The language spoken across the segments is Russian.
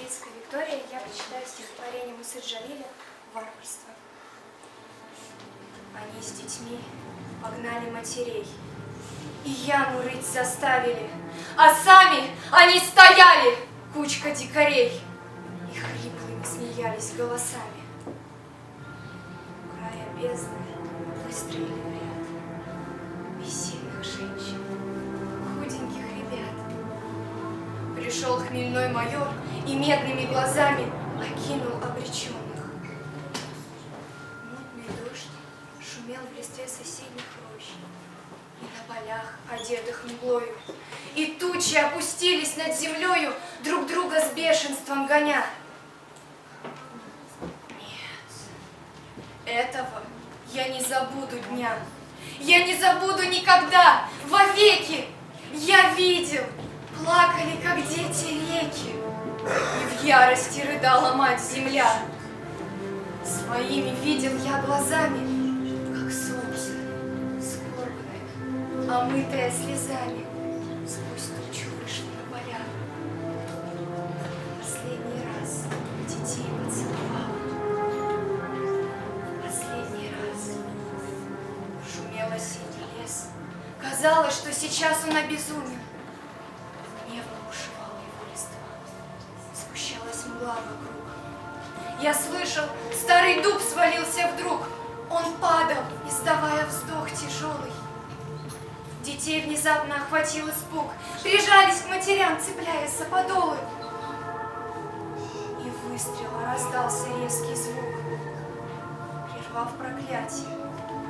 Бедрицкая Виктория. Я прочитаю стихотворение Мусы Джалиля «Варварство». Они с детьми погнали матерей и яму рыть заставили, а сами они стояли, кучка дикарей, и хриплыми смеялись голосами. У края бездны выстроили в ряд бессильных женщин, худеньких ребят. Пришел хмельной майор и медными глазами окинул обреченных. Мутный дождь шумел в листве соседних рощ, и на полях, одетых мглою, и тучи опустились над землею, друг друга с бешенством гоня. Нет, этого я не забуду дня, я не забуду никогда, вовеки. Я видел, плакали, как дети, реки, и в ярости рыдала мать-земля. Своими видел я глазами, как солнце, скорбное, омытое слезами, сквозь тучу вышло на поля. Последний раз детей поцеловала, последний раз шумел осенний лес. Казалось, что сейчас он обезумен. Гневно бушевала его листва, сгущалась мгла вокруг. Я слышал, старый дуб свалился вдруг. Он падал, издавая вздох тяжелый. Детей внезапно охватил испуг, прижались к матерям, цепляясь за подолы. И выстрела раздался резкий звук, прервав проклятие,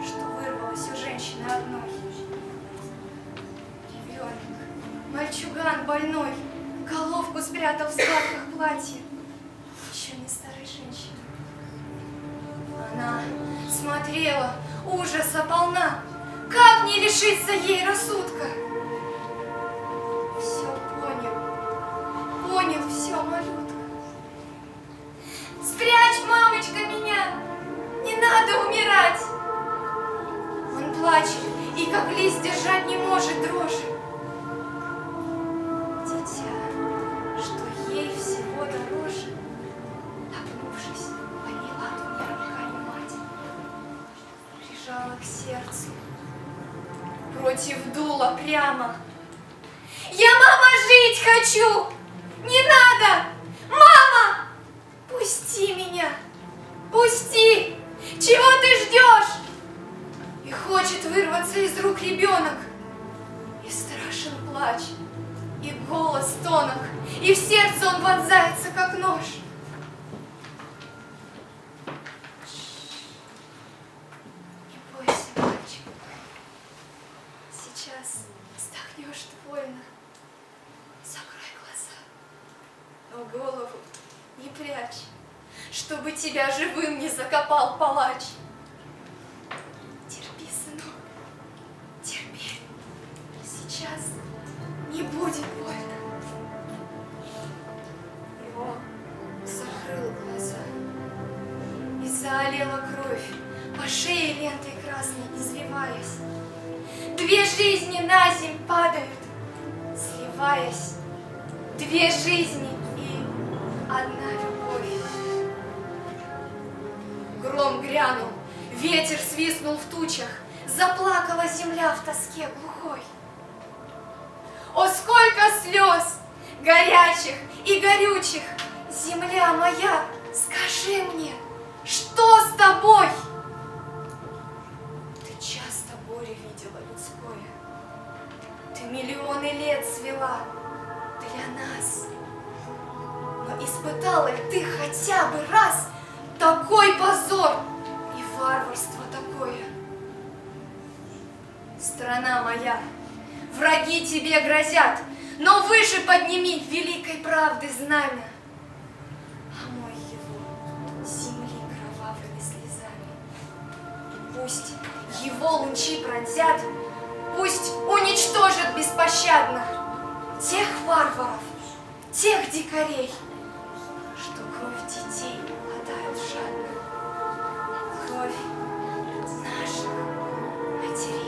что вырвалось у женщины одной. Ребенок, мальчуган больной, головку спрятал в складках платья, еще не старой женщины. Она смотрела, ужаса полна, как не лишиться ей рассудка? Все понял все, малютка. Спрячь, мамочка, меня, не надо умирать. Он плачет и как лист держать не может дрожи. Дитя, что ей всего дороже, нагнувшись, поняла двумя руками мать, прижала к сердцу, против дула прямо. Я, мама, жить хочу! Не надо! Мама! Пусти меня! Пусти! Чего ты ждешь? И хочет вырваться из рук ребенок. И страшен плач, и голос тонок, и в сердце он вонзается, как нож. Не бойся, мальчик. Сейчас вздохнешь ты вольно. Закрой глаза, но голову не прячь, чтобы тебя живым не закопал палач. Терпи, сынок, терпи. Сейчас не будет больно. Его закрыл глаза, и заолела кровь, по шее лентой красной извиваясь. Две жизни на земь падают, сливаясь. Две жизни и одна любовь. Гром грянул, ветер свистнул в тучах, заплакала земля в тоске глухой. О, сколько слез, горячих и горючих, земля моя, скажи мне, что с тобой? Ты часто горе видела людское, ты миллионы лет свела для нас. Но испытала ли ты хотя бы раз такой позор и варварство такое? Страна моя, враги тебе грозят, но выше подними великой правды знамя. Омой его земли кровавыми слезами. И пусть его лучи пронзят, пусть уничтожат беспощадно тех варваров, тех дикарей, что кровь детей глотают жадно, кровь наших матерей.